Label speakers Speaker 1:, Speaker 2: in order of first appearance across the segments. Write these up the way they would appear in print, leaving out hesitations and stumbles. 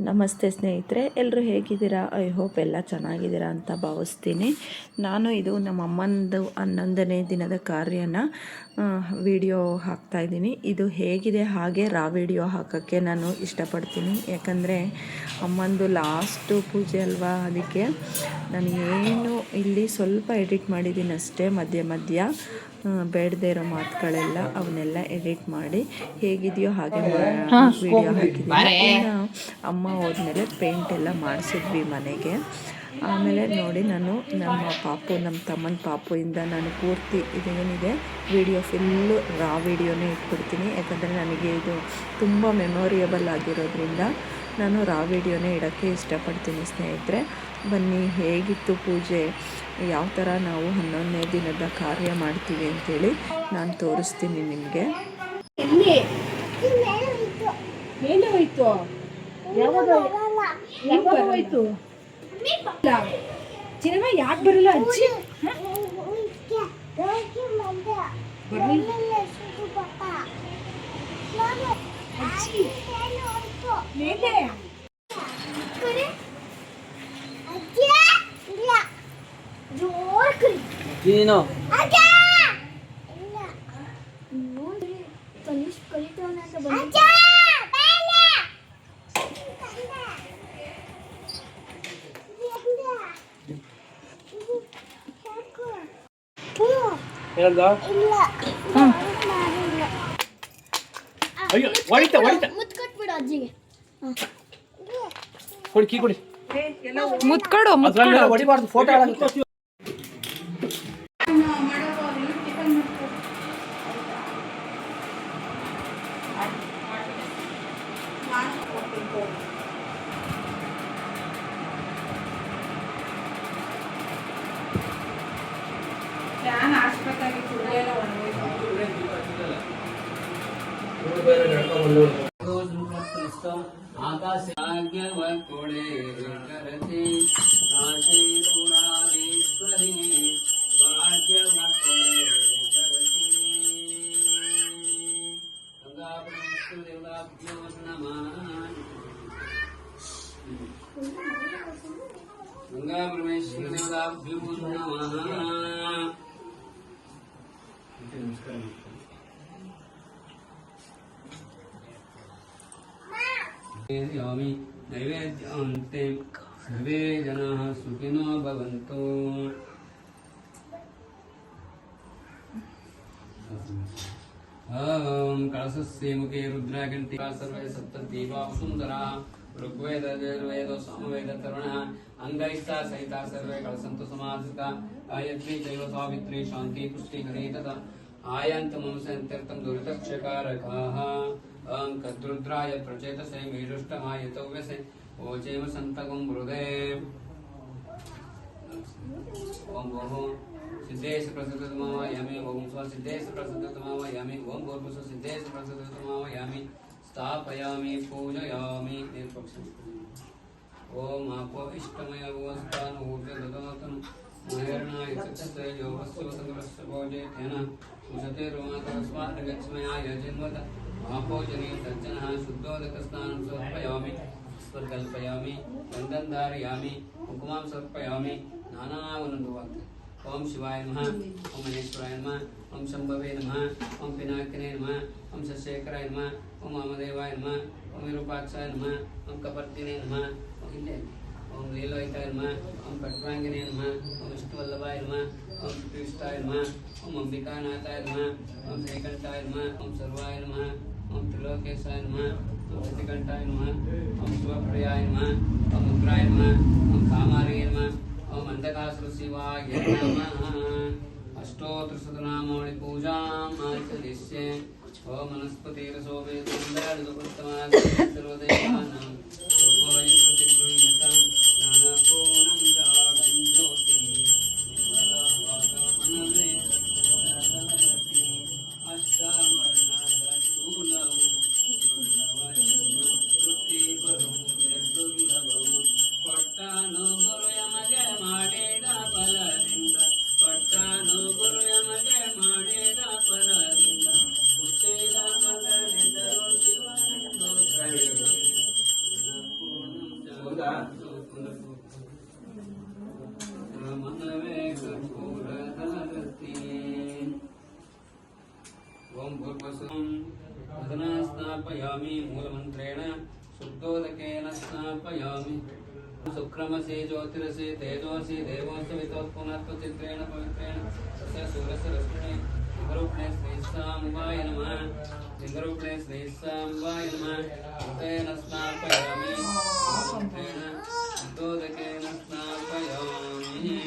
Speaker 1: ನಮಸ್ತೆ ಸ್ನೇಹಿತರೆ, ಎಲ್ಲರೂ ಹೇಗಿದ್ದೀರಾ? ಐ ಹೋಪ್ ಎಲ್ಲ ಚೆನ್ನಾಗಿದ್ದೀರಾ ಅಂತ ಭಾವಿಸ್ತೀನಿ. ನಾನು ಇದು ನಮ್ಮ ಅಮ್ಮನದು 11ನೇ ದಿನದ ಕಾರ್ಯನ ವಿಡಿಯೋ ಹಾಕ್ತಾಯಿದ್ದೀನಿ. ಇದು ಹೇಗಿದೆ ಹಾಗೆ ರಾ ವಿಡಿಯೋ ಹಾಕೋಕ್ಕೆ ನಾನು ಇಷ್ಟಪಡ್ತೀನಿ. ಯಾಕಂದರೆ ಅಮ್ಮಂದು ಲಾಸ್ಟು ಪೂಜೆ ಅಲ್ವಾ, ಅದಕ್ಕೆ ನಾನು ಏನು ಇಲ್ಲಿ ಸ್ವಲ್ಪ ಎಡಿಟ್ ಮಾಡಿದ್ದೀನಿ ಅಷ್ಟೇ. ಮಧ್ಯ ಮಧ್ಯ ಬೇಡದೇ ಇರೋ ಮಾತುಗಳೆಲ್ಲ ಅವನ್ನೆಲ್ಲ ಎಡಿಟ್ ಮಾಡಿ ಹೇಗಿದೆಯೋ ಹಾಗೆ ವಿಡಿಯೋ ಹಾಕಿದ್ದೀನಿ. ಇನ್ನು ಅಮ್ಮ ಹೋದ್ಮೇಲೆ ಪೇಂಟ್ ಎಲ್ಲ ಮಾಡಿಸಿದ್ವಿ ಮನೆಗೆ. ಆಮೇಲೆ ನೋಡಿ, ನಾನು ನಮ್ಮ ತಮ್ಮನ ಪಾಪುಯಿಂದ ನಾನು ಪೂರ್ತಿ ಇದೇನಿದೆ ವಿಡಿಯೋ ಫುಲ್ಲು ರಾ ವಿಡಿಯೋನೇ ಇಟ್ಬಿಡ್ತೀನಿ. ಯಾಕಂದರೆ ನನಗೆ ಇದು ತುಂಬ ಮೆಮೊರಿಯಬಲ್ ಆಗಿರೋದ್ರಿಂದ ನಾನು ರಾ ವಿಡಿಯೋನೇ ಇಡೋಕ್ಕೆ ಇಷ್ಟಪಡ್ತೀನಿ. ಸ್ನೇಹಿತರೆ, ಬನ್ನಿ ಹೇಗಿತ್ತು ಪೂಜೆ, ಯಾವ ಥರ ನಾವು 11ನೇ ದಿನದ ಕಾರ್ಯ ಮಾಡ್ತೀವಿ ಅಂತೇಳಿ ನಾನು ತೋರಿಸ್ತೀನಿ ನಿಮಗೆ.
Speaker 2: ಚಿನ್ನಮ್ಮ ಯಾಕೆ ಬರಲ್ಲ ಅಜ್ಜಿ?
Speaker 1: ಮುತ್ಕೊಡು
Speaker 3: ಹೊಡಿಬಾರ್ದು, ಫೋಟೋ गंगा परमेश्वर देवताभ्यो नमः। यामि नैवेद्यान्ते सर्वे जनाः सुखिनो भवन्तु। ओम कलशस्य मुखे रुद्राघंटी सर्वे सप्तदीपा सुंदरा ऋग्वेद यजुर्वेद सामवेद तरुणः अंगैस्ता सहिता सर्वे कलसंतु समासिता गायत्री दैव सावित्री शांति पुष्टि हरि तथा आयन्त मम संतीर्थं दुरितक्षकारकाः ओम कद्रुद्राय प्रचेतसे मेरुष्टमायतव्यसे ओचेम संतगं हृदे ओम ओहो सिद्धेश प्रसिद्धतमावयामि ओम स्वसिद्धेश प्रसिद्धतमावयामि ओम भूर्भुव सिद्धेश प्रसिद्धतमावयामि स्थापयामि पूजयामि निर्पक्षम् ओम आपो इष्टमय भुवस्तान ऊर्जे ददातनु महेरणाय चक्षसे योगस्य संग्रस्य भोजे तेन उशते रोमाकस्मात् गच्छमयाय जन्मत आपो जने सज्जनः शुद्धोदकस्नानं समर्पयामि स्वर्गल्पयामि गन्धं धारयामि कुङ्कुमं समर्पयामि नानावनन्दुवाक् ओम शिवाय नमः ओम महेश्वराय नमः ओम शंभवे नमः ओम पिनाकिने नमः ओम शशेखराय नमः ओम वामदेवाय नमः ओम विरूपाक्षाय नमः ओम कपर्दिने नमः ओम लीलोहिताय नमः ओम कट्वांगिने नमः ओम विष्णुवल्लभाय नमः ओम कृष्णाय नमः ओम अंबिकानाथाय नमः ओम श्रीकंठाय नमः ओम सर्वाय नमः ओम त्रिलोकेशाय नमः ओम शशिकंठाय नमः ओम शिवप्रियाय नमः ओम उग्राय नमः ओम कामार्ये नमः ओम अंधकासुर शिवाय नमः। अष्टोत्तरशतनामावली पूजाम् आचरिष्ये। ओम वनस्पतिरसोमेतुन्दरदुपुत्तमाः सर्वदेवानां लोकोऽयं प्रतिगृह्यतां ज्ञानपूर्णं जातं ज्योतिः निर्मलवागमनवे सत्वरसहरति अष्टावरणदशूलौ दुर्लभं दुर्लभं ಕೊಟ್ಟಾನು ಗುರು ಯಮಗೆ ಮಾಡಿದ ಫಲದಿಂದ ಕೊಟ್ಟಾನು ಗುರು ಯಮಗೆ ಮಾಡಿದ ಫಲದಿಂದ ಹುಟ್ಟಿದ ಮಗನೆಂದರು ಶಿವನೆಂದು ಮಂಗಳವೇ ಕರ್ಪೂರಧಾರತಿ ಓಂ ಭೂರ್ಭುವಃ ಅದನಾ ಸ್ನಾಪಯಾಮಿ ಮೂಲಮಂತ್ರೇಣ ಶುದ್ಧೋದಕೇನ ಸ್ನಾಪಯಾಮಿ ಸುಕ್ರಮಸಿ ಜ್ಯೋತಿರಸಿ ತೇಜೋಸಿ ದೇವೋತ್ಸವಿತೋತ್ಪುನತ್ವಚಿತ್ರೇಣ ಪವಿತ್ರೇಣ ತಸ್ಯ ಸೂರ್ಯಸ್ಯ ರಶ್ಮಿಣಿ ಲಿಂಗರೂಪಿಣೆ ಶ್ರೀಸಾಂಬಾಯ ನಮಃ ಲಿಂಗರೂಪಿಣೆ ಶ್ರೀಸಾಂಬಾಯ ನಮಃ ತೇನ ಸ್ನಾಪಯಾಮಿ ಮೂಲಮಂತ್ರೇಣ ಶುದ್ಧೋದಕೇನ ಸ್ನಾಪಯಾಮಿ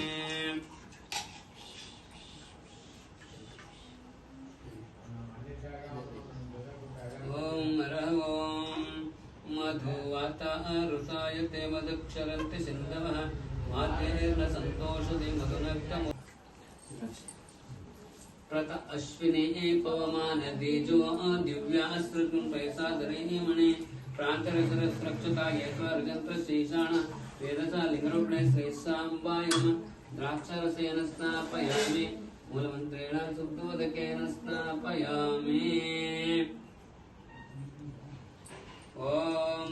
Speaker 3: ಓಂ ಓಂ मधुवातारुतायते मदक्षरन्ति सिन्धवः मातेर्न सन्तोषति मधुनक्तम् प्रत अश्विनी पवमानदीजो दिव्यास्त्रकुं पैसादरीमणि प्रान्तरसरस्रक्षता येत्वर्गन्त्रशीषाण वेदसा लिङ्गरूपिणे श्रीसाम्बाय द्राक्षरसेन स्नापयामि मूलमन्त्रेण शुद्धोदकेन स्नापयामि ओम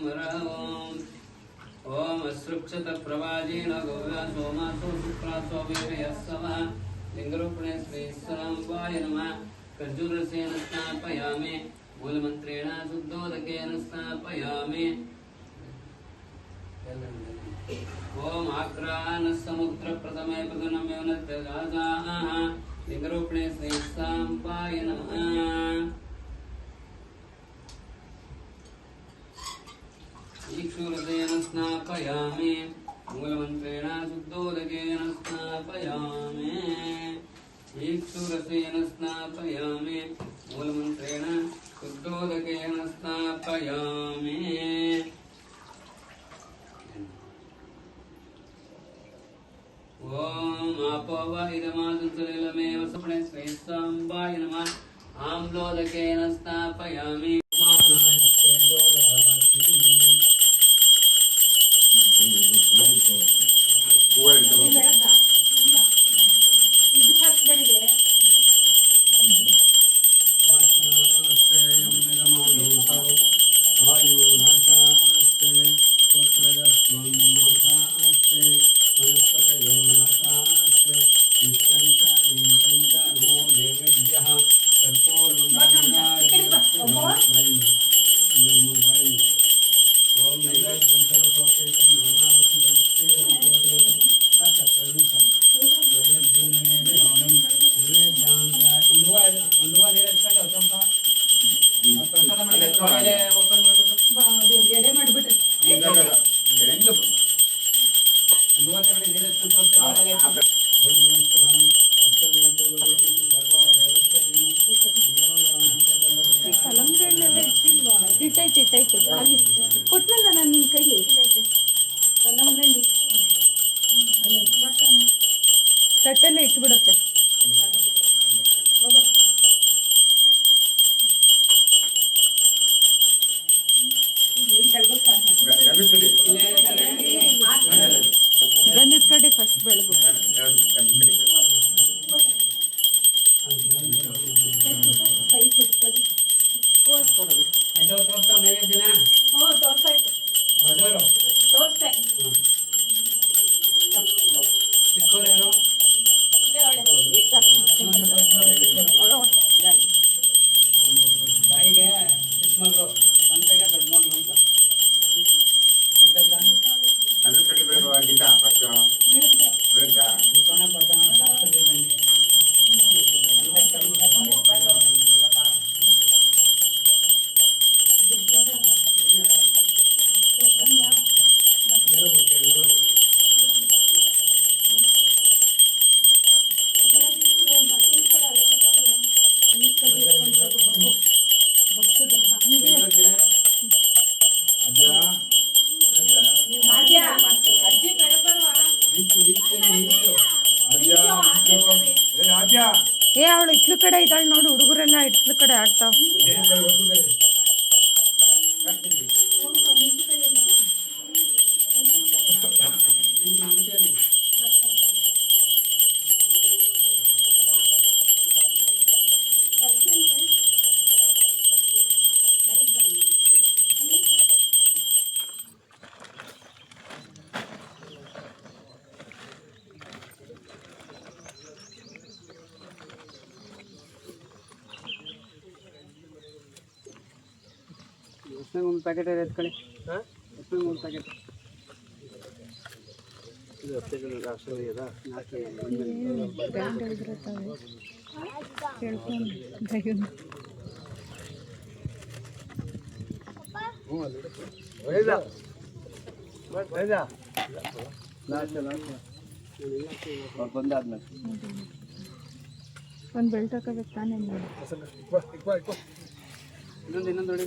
Speaker 3: ओम असृक्षत प्रवाजेन गौरा सोमासो शुक्रासो वीर्यस्सवः लिंगरूपिणे श्रीसाम्बाय नमः खर्जूरसेन स्नापयामि मूलमन्त्रेण शुद्धोदकेन स्नापयामि ओम आक्रान समुद्र प्रथमे प्रथममेव नत्यजाः लिंगरूपिणे श्रीसाम्बाय नमः ईक्षुरसेन स्नापयामि मूलमन्त्रेण शुद्धोदकेन स्नापयामि ईक्षुरसेन स्नापयामि मूलमन्त्रेण शुद्धोदकेन स्नापयामि ओम आपो वा इदमादुसलिलमेव सपणे श्रीसाम्बाय नमः आम्लोदकेन स्नापयामि
Speaker 2: ಇದು ಫಸ್ಟ್ ಬೆಳಿಗ್ಗೆ ಎಡೆ ಮಾಡಿಬಿಟ್ರೆ ಕಲಂಗಡಿಯೆಲ್ಲ ಇಟ್ಟಿಲ್ವಾ? ಇಟ್ಟೈತೆ ಅಲ್ಲಿ ಕೊಟ್ನಲ್ಲ ನಾನು ನಿನ್ನ ಕೈಲಿ ಕಲಂಗಡಿ ತಟ್ಟೆಲ್ಲ ಇಟ್ಬಿಡುತ್ತೆ. ಗಂಧದ ಕಡೆ ಫಸ್ಟ್ ಬೆಳಗು
Speaker 3: ತಾಯಿಗೆ ಚಿಕ್ಕ ಮಗಳು ತಂದೆಗೆ ದೊಡ್ಡ ಮಗಳು ಅಂತ
Speaker 4: ಅದು ಕಟ್ಟಿಬೇಕು ಗೀತಾ ಫಸ್ಟ್ ಬೆಳಗ್ಗ
Speaker 3: ಮುಖನ ಪಟ್ಟಣ ಶಾಸ್ತ್ರದಂಗೆ
Speaker 2: ಏ ಅವಳು ಇಟ್ಲು ಕಡೆ ಇದ್ದಾಳೆ ನೋಡು, ಹುಡುಗರೆಲ್ಲ ಇಟ್ಲು ಕಡೆ ಆಡ್ತಾವ.
Speaker 3: ಒಂದು ಪ್ಯಾಕೆಟ್ ಎತ್ಕೊಳ್ಳಿ. ಒಂದು ಪ್ಯಾಕೆಟ್
Speaker 2: ಬಂದಾದ್ಮೇಲೆ ಒಂದು ಬೆಲ್ಟ್ ಹಾಕೋಬೇಕು ತಾನೇ.
Speaker 3: ಇನ್ನೊಂದು ಹೊಡಿ.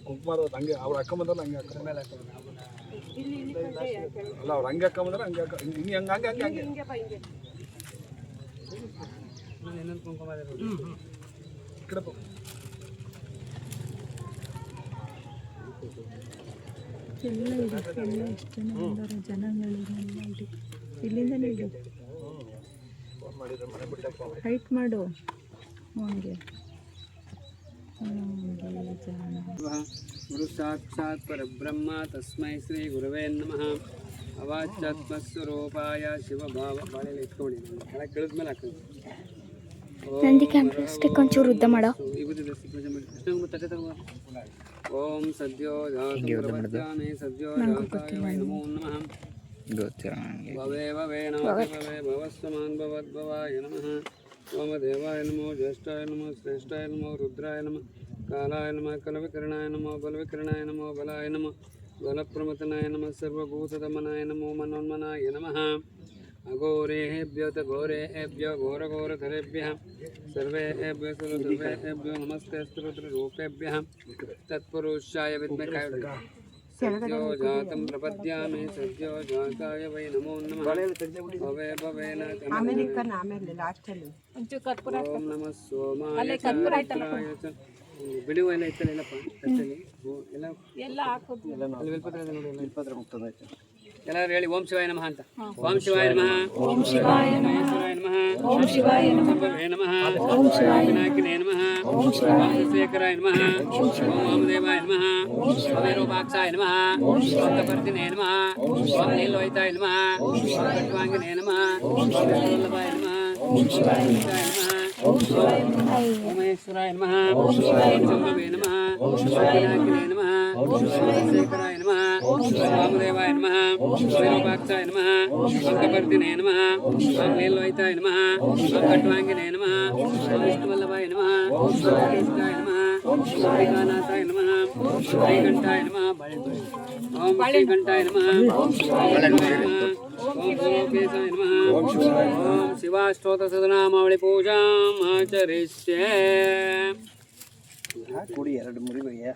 Speaker 5: ಕುಂಕುಮ ಹಂಗೆ ಅವ್ರು ಹಾಕೊಂಡ್ ಬಂದ್ರೆ ಹಂಗೆ ಹಾಕೋ ಮೇಲೆ ಅಲ್ಲ ಅವ್ರು ಹಂಗೆ ಹಾಕೊಂಡ್ ಬಂದ್ರೆ ಹಂಗೆ ಹಾಕೋ ಹಿಂಗೆ ಹಂಗೆ ಹಂಗೆ ಹಂಗೆ ಹಂಗೆ
Speaker 3: ಇನ್ನೊಂದು ಕುಂಕುಮ
Speaker 5: ಈ ಕಡೆ
Speaker 2: ಎಲ್ಲ ಇದೆ, ಎಲ್ಲ ಎಷ್ಟು ಜನ ಬಂದಾರೆ, ಜನಗಳಿಗೆಲ್ಲ ಇಡಿ. ಇಲ್ಲಿಂದಲೇ ಇಡಿ, ಹೈಟ್ ಮಾಡು ಹಂಗೆ.
Speaker 3: ಗುರು ಸಾಕ್ಷಾತ್ ಪರಬ್ರಹ್ಮ ತಸ್ಮೈ ಶ್ರೀ ಗುರುವೇ ನಮಃ. ಅವಾಚ್ಯಾತ್ಮಸ್ವರೂಪಾಯ ಶಿವಭಾವ ಬಾಳೆಲ್ಲ ಎತ್ಕೊಳ್ಳಿ. ಕೆಳಗೆ ಕೇಳಿದ್ಮೇಲೆ ಹಾಕೋದು.
Speaker 6: ನಂದಿ ಕ್ಯಾಮ್ರಾ ಸ್ಟಿಕ್ ಒಂಚೂರು ಉದ್ದ ಮಾಡೋ.
Speaker 3: ಓಂ ಸದ್ಯೋ ಜಾತೇ ಸದ್ಯೋ ಜಾತಾಯ ವೈ ನಮೋ ನಮಃ. ಭವೇ ಭವೇ ನಮಃ ಭವೇ ಭವಸ್ವಮಾನ್ ಭವದ್ಭವಾಯ ನಮಃ. ವಾಮದೇವಾಯ ನಮೋ ಜ್ಯೇಷ್ಠಾಯ ನಮೋ ಶ್ರೇಷ್ಠಾಯ ನಮೋ ರುದ್ರಾಯ ನಮಃ. ಕಾಲಾಯ ನಮಃ ಕಲವಿಕರಣಾಯ ನಮೋ ಬಲವಿಕರಣಾಯ ನಮೋ ಬಲಾಯ ನಮಃ. ಬಲಪ್ರಮತನಾಯ ನಮಃ ಸರ್ವಭೂತದಮನಾಯ ನಮೋ ಮನೋನ್ಮನಾಯ ನಮಃ. ಅಘೋರೇಭ್ಯೋ ಘೋರೇಭ್ಯೋ ಘೋರಘೋರಧರೇಭ್ಯಃ ಸರ್ವೇಭ್ಯೋ ಸರ್ವೇಭ್ಯೋ ನಮಸ್ತೆ ಸ್ತೋತ್ರರೂಪೇಭ್ಯಃ. ತತ್ಪುರುಷಾಯ ವಿದ್ಮಹೇ ಸದ್ಯೋ ಜಾತಂ ಪ್ರಪದ್ಯಾಮಿ ಸದ್ಯೋ ಜಾತಾಯ ವೈ ನಮೋ ನಮಃ. ಭವೇ ಭವೇನ ಓಂ ನಮಃ ಸೋಮಾಯ ಚ ಬಿಡಿ ಹೂವು ಎಲ್ಲ ಇತ್ತಲ್ಲ ಎಲ್ಲಪ್ಪ ಕಟ್ಟಲ್ಲಿ ಎಲ್ಲ ಹಾಕೋದು ಅಲ್ಲಿ ಬಿಲ್ಪತ್ರ ನೋಡಿ. ಬಿಲ್ಪತ್ರ ಮುಕ್ತದೈತೆ. ಎಲ್ಲರೂ ಹೇಳಿ ಓಂ ಶಿವಾಯ ನಮಃ ಅಂತ. ಓಂ ಶಿವಾಯ ನಮಃ. ಓಂ ಶಿವಾಯ ನಮಃ. ಓಂ ಶಿವಾಯ ನಮಃ. ಓಂ ವಿನಾಯಕನೇ ನಮಃ. ಓಂ ಶೇಖರಾಯ ನಮಃ. ಓಂ ವಾಮದೇವಾಯ ನಮಃ. ಓಂ ವಿರೂಪಾಕ್ಷಾಯ ನಮಃ. ಓಂ ಭಕ್ತಪರ್ತಿನೇ ನಮಃ. ಓಂ ನೀಲೋಹಿತಾಯ ನಮಃ. ಓಂ ಕಟ್ವಾಂಗನೇ ನಮಃ. ಓಂ ವಲ್ಲಭಾಯ ನಮಃ. ಓಂ ಶಿವಾಯ ನಮಃ. ಓಂ ಮಹೇಶ್ವರಾಯ ನಮಃ. ಓಂ ಶಂಭವೇ ನಮಃ. ಓಂ ವಿನಾಯಕನೇ ನಮಃ. ಓಂ ಶೇಖರಾಯ ನಮಃ. ಓಂ ವಾಮದೇವಾಯ ನಮಃ. ಓಂ ವಿರೂಪಾಕ್ಷಾಯ ನಮಃ. ಓಂ ಭಕ್ತಪರ್ತಿನೇ ನಮಃ. ಓಂ ನೀಲೋಹಿತಾಯ ನಮಃ. ಓಂ ಕಟ್ವಾಂಗನೇ ನಮಃ. ಓಂ ವಿಷ್ಣುವಲ್ಲಭಾಯ ನಮಃ. ಓಂ ಶ್ರೀಕೃಷ್ಣಾಯ ನಮಃ. ಓಂ ಶ್ರೀಕಾನಾಥಾಯ ನಮಃ. ಓಂ ಶ್ರೀಕಂಠಾಯ ನಮಃ. ಓಂ ಶ್ರೀಕಂಠಾಯ ನಮಃ. ಓಂ ಗುರುಕೇಶಾಯ ನಮಃ. ಓಂ ಶಿವಾಷ್ಟೋತ್ರ ಸದನಾಮಾವಳಿ ಪೂಜಾಂ ಆಚರಿಷ್ಯೆ.
Speaker 5: ಕೊಡಿ ಎರಡು ಮುರಿ ಬಯ್ಯ,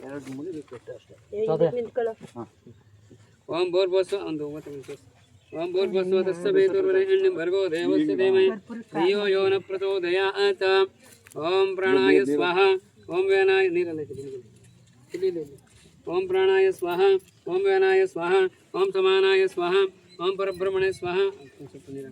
Speaker 5: ಎರಡು ಮುರಿ ಬೇಕು ಅಷ್ಟೇ.
Speaker 3: ಓಂ ಭೂರ್ಭುವಸ್ಸು ಒಂದು ಓಂ ಭೂರ್ಭುವಸ್ಸು ತಸ್ಸವೇತುರ್ವರೆಣ್ಯಂ ಭರ್ಗೋ ದೇವಸ್ಯ ಧೀಮಹಿ ಧಿಯೋ ಯೋ ನ ಪ್ರಚೋದಯಾತ್. ಓಂ ಪ್ರಾಣಾಯ ಸ್ವಾಹ. ಓಂ ವ್ಯಾನಾಯ ನೀರಲ್ಲ ಇಲ್ಲಿ. ಓಂ ಪ್ರಾಣಾಯ ಸ್ವಾಹ. ಓಂ ವ್ಯಾನಾಯ ಸ್ವಾಹ. ಓಂ ಸಮಾನಾಯ ಸ್ವಾಹ. ಓಂ ಪರಬ್ರಹ್ಮಣೇ ಸ್ವಾಹ. ಸ್ವಲ್ಪ ನೀರು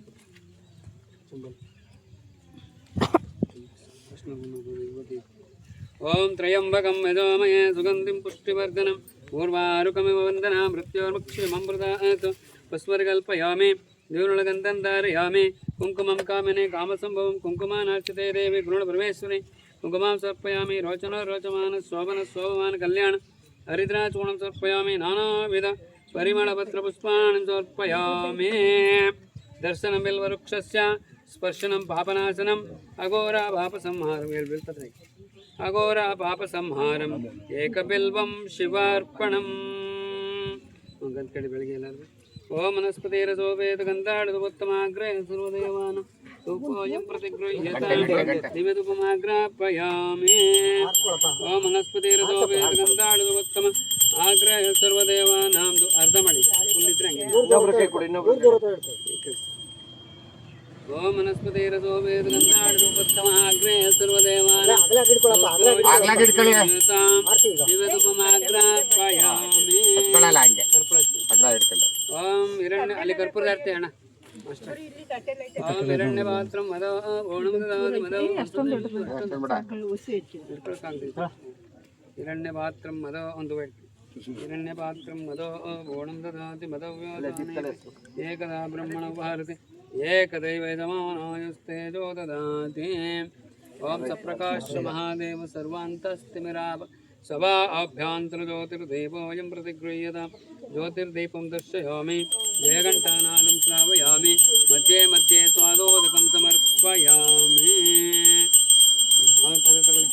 Speaker 3: ಓಂ ತ್ರಯಂಬಕಂ ಯಜಾಮಹೇ ಸುಗಂಧಿಂ ಪುಷ್ಟಿವರ್ಧನಂ ಪೂರ್ವಾರುಕಮಿವ ವಂದನಾ ಮೃತ್ಯೋರ್ಮುಕ್ಷಿಮಮೃತಾತ್. ಪುಷ್ಪರ್ಕಲ್ಪಯಾಮಿ ದೇವರೊಳಗಂಧಂ ಧಾರಯಾಮಿ. ಕುಂಕುಮಂ ಕಾಮನೆ ಕಾಮಸಂಭವಂ ಕುಂಕುಮಾನಾರ್ಚಿತೆ ದೇವಿ ಗುರುಣಪರಮೇಶ್ವರಿ. ಕುಂಕುಮಾಂ ಸಮರ್ಪಯಾಮಿ ರೋಚನ ರೋಚಮಾನ ಶೋಭನ ಶೋಭಮಾನ ಕಲ್ಯಾಣ. ಹರಿದ್ರಾಚೂರ್ಣಂ ಸಮರ್ಪಯಾಮಿ ನಾನಾವಿಧ ಪರಿಮಳಪತ್ರ ಪುಷ್ಪಾಣಿ ಸಮರ್ಪಯಾಮಿ. ದರ್ಶನಂ ಬಿಲ್ವವೃಕ್ಷಸ್ಯ ಸ್ಪರ್ಶನಂ ಪಾಪನಾಶನಂ. ಅಘೋರ ಪಾಪ ಸಂಹಾರಂ. ಅಘೋರ ಪಾಪ ಸಂಹಾರಂ ಏಕಬಿಲ್ವಂ ಶಿವಾರ್ಪಣಂ. ಕಡೆ ಬೆಳಗ್ಗೆ ಎಲ್ಲರೂ ಓಂ ವನಸ್ಪತಿರಸೋ ವೇದ ಗಂಧಾಢ್ಯ ಉತ್ತಮಾಗ್ರಹ ಸರ್ವದೇವಾನ ಧೂಪೋಯಂ ಪ್ರತಿಗೃಹ್ಯತಾಂ ದಿವ್ಯಧೂಪಮಾಗ್ರಾಪಯಾಮಿ. ಓಂ ವನಸ್ಪತಿರಸೋ ವೇದ ಗಂಧಾಢ್ಯ ಉತ್ತಮ ಆಗ್ರಹ ಸರ್ವದೇವಾನಾಂ. ಅರ್ಧ ಮಾಡಿ ಫುಲ್ಲಿದ್ರೆ ಹಂಗೆ. ಓಂ ವನಸ್ಪತಿರಸೋ ವೇದ ಗಂಧಾಢ್ಯ ಉತ್ತಮ ಆಗ್ರಹ ಸರ್ವದೇವಾನಾಂ ದಿವ್ಯಧೂಪಮಾಗ್ರಾಪಯಾಮಿ. ಓಂ ಹಿರಣ್ಯ ಅಲ್ಲಿ ಕರ್ಪೂರ ಇರ್ತೇ ಅಣ್ಣ ಅಷ್ಟೇ. ಓಂ ಹಿರಣ್ಯ ಪಾತ್ರಂ ಮದ ಓಣಂ ದದಾತಿ ಮದ ಹಿರಣ್ಯ ಪಾತ್ರಂ ಮದ ಒಂದು ಹಿರಣ್ಯ ಪಾತ್ರಂ ಮದ ಓಣಂ ದದಾತಿ ಮದವ್ಯಾದಾನೆ ಏಕದಾ ಬ್ರಹ್ಮಣ ಭಾರತಿ एकदैवैतमानोऽस्तेजो ददाति ॐ सप्रकाश महादेव सर्वान्तस्तिमिराव सभा अभ्यन्तरज्योतिर्देवोऽयं प्रतिगृह्यतां ज्योतिर्दीपं दर्शयामि जयघण्टानादं श्रावयामि मध्ये मध्ये स्वादोदकं समर्पयामि पात्ರೆ ತಗೊಳ್ಳಿ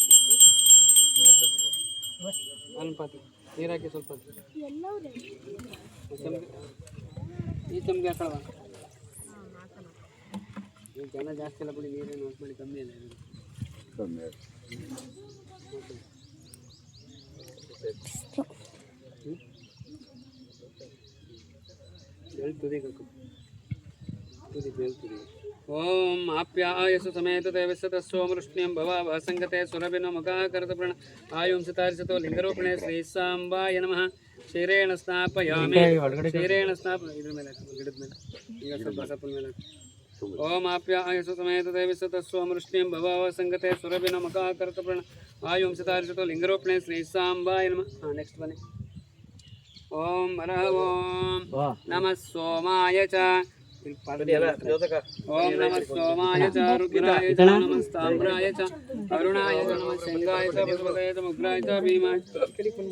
Speaker 3: ಪಾತ್ರೆ ನೀರು ಹಾಕಿ ಸ್ವಲ್ಪ ಈ ಚಮ್ಗೆ ಹಾಕಲ್ವಾ ಜನ ಜಾಸ್ತಿ ಎಲ್ಲ ಬಿಡಿ ನೀರೇನು ಹಾಕ್ಬೇಡಿ ಕಮ್ಮಿ ಅಲ್ಲ ತುದಿ ಓಂ ಆಪ್ಯಾಯಸು ಸಮೇತ ದೇವಸ್ಸತ ಸೋಮೃಷ್ಣ್ಯಂ ಭವ ಸಂಗತೆ ಸುರಭಿನೋ ಮುಖಾಕರತಪೃಣ ಆಯುಂಸತಾರಿಸತೋ ಲಿಂಗರೂಪಣೆ ಶ್ರೀ ಸಾಂಬಾಯ ನಮಃ ಕ್ಷೀರೇಣ ಸ್ನಾಪಯಾಮಿ ಕ್ಷೀರೇಣ ಇದ್ರ ಮೇಲೆ ಗಿಡದ ಮೇಲೆ ಈಗ ಸ್ವಲ್ಪ ಸಪ್ಪನ ಮೇಲೆ ಓಂ ಆಪ್ಯಾಯಸು ಸಮೇತ ದೇವಸ್ಸತ ಸೋಮೃಷ್ಣ್ಯಂ ಭವ ಸಂಗತೆ ಸುರಭಿನೋ ಮುಖಾಕರತಪೃಣ ಆಯುಂಸತಾರಿಸತೋ ಲಿಂಗರೂಪಣೆ ಶ್ರೀ ಸಾಂಬಾಯ ನಮಃ ನೆಕ್ಸ್ಟ್ ಬನ್ನಿ ಓಂ ಹರಃ ಓಂ ನಮಃ ಸೋಮಾಯ ಚ ಓಂ ನಮಃ ಸೋಮಾಯ ಚ ರುದ್ರಾಯ ಚ ನಮಃ ತಾಮ್ರಾಯ ಚ ಅರುಣಾಯ ಚ ನಮಃ ಶಂಗಾಯ ಚ ಬಸವದಾಯ ಚ ಮುಗ್ರಾಯ ಚ ಭೀಮಾಯ ಚ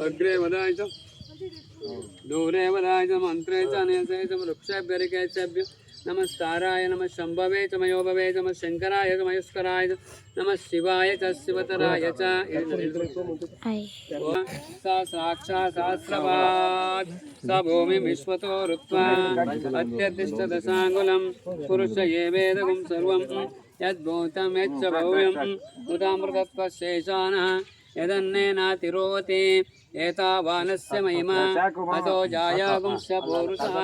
Speaker 3: ಅಗ್ರೇ ವದಾಯ ಚ ದೂರೇ ವದಾಯ ಚ ಮಂತ್ರೇ ಚ ಅನೇಸೇ ಚ ವೃಕ್ಷಾಭ್ಯರಿಕೆ ಚಭ್ಯ नमस्ताराय नमः शंभवे च मयोभवे च नमः शंकराय च मयुस्कराय च नमः शिवाय च शिवतराय च सा साक्षात् सहस्रपात् स भूमिं विश्वतो ऋत्वा अत्यतिष्ठ दशाङ्गुलं पुरुष ये वेदगुं सर्वं यद्भूतं यच्च भव्यं उदामृतत्वशेषानः यदन्नेनातिरोति एतावानस्य महिमा अतो जायागुंस्य पौरुषः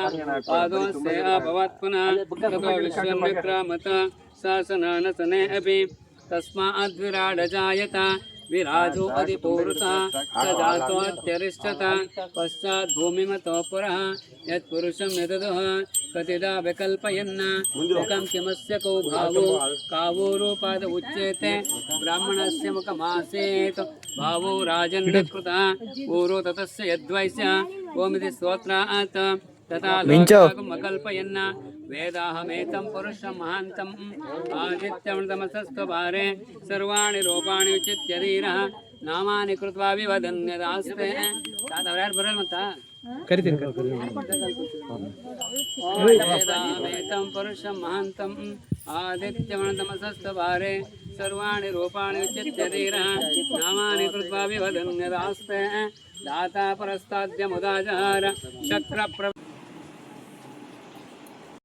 Speaker 3: पादोऽस्य अभवत् पुनः ततो विश्वमिक्रामत शासनानसने अपि तस्माद्विराडजायत विराजो अधिपौरुषः स जातोऽत्यरिष्टत पश्चात् भूमिमतो पुरः यत्पुरुषं यददः कतिदा विकल्पयन् मुखं किमस्य कौ भावो कावो रूपाद उच्यते ब्राह्मणस्य मुखमासेत् भावो राजन्यकृतः ऊरो ततस्य यद्वैस्य ओमिति स्तोत्रात् तथा लोकमकल्पयन् वेदाहमेतं पुरुषं महान्तम् आदित्यमृतमसस्त्वभारे सर्वाणि रूपाणि विचित्य धीरः नामानि कृत्वा विवदन्यदास्ते तातವ್ರು ಬರಲ್ಲ ಮತ್ತ ಕರಿತೀನಿ वेदाहमेतं पुरुषं महान्तम् आदित्यमृतमसस्त्वभारे सर्वाणि रूपाणि विचित्य धीरः नामानि कृत्वा विवदन्यदास्ते दाता परस्ताद्यमुदाजहार चक्रप्र